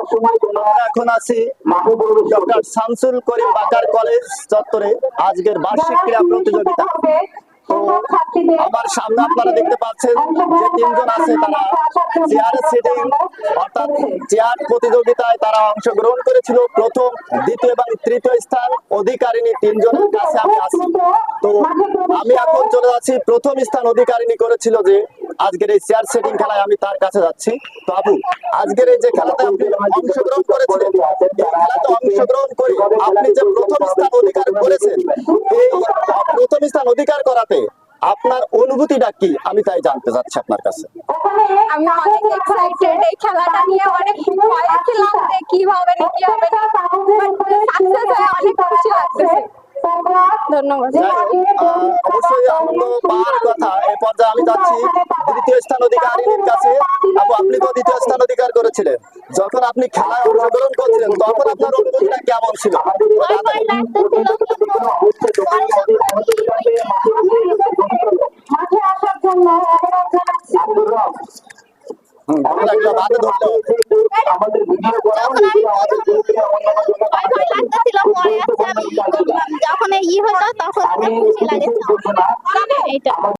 আমরা এখন আছি ডক্টর শামসুল করিম বাকার কলেজ চত্বরে আজকের বার্ষিক ক্রীড়া প্রতিযোগিতা। তো আমার সামনে আপনারা দেখতে পাচ্ছেন যে তিনজন আছে, তারা চেয়ার সিটিং অর্থাৎ চেয়ার প্রতিযোগিতায় তারা অংশগ্রহণ করেছিল। প্রথম, দ্বিতীয় এবং তৃতীয় স্থান অধিকারিণী তিনজনের কাছে আমি আছি। তো আমি এখন চলে যাচ্ছি, প্রথম স্থান অধিকারিণী করেছিল যে আজকের এই চেয়ার সেটিং খেলায়, আমি তার কাছে যাচ্ছি। তো আপু, আজকের এই যে খেলাতে আপনি অংশগ্রহণ করেছিলেন, এই খেলাতে অংশগ্রহণ করে আপনি যে প্রথম স্থান অধিকার করেছেন, এই প্রথম স্থান অধিকার করাতে আপনার অনুভূতিটা কি, আমি তাই জানতে চাচ্ছি আপনার কাছে। আমি অনেক এক্সাইটেড, এই খেলাটা নিয়ে অনেক ভয় ছিলাম যে কি হবে না কি হবে না, সাকসেস হয়ে অনেক খুশি লাগতেছে। ধন্যবাদ। অবশ্যই আনন্দ পাওয়ার কথা। এই পর্যায়ে আমি যাচ্ছি দ্বিতীয় স্থান অধিকারীর কাছে। আপু, আপনি তো দ্বিতীয় স্থান অধিকার করেছিলেন, যখন আপনি খেলায় অংশগ্রহণ করছিলেন তখন আপনার অনুভূতিটা কেমন ছিল? যখন ই হতো তখন খুশি লাগে।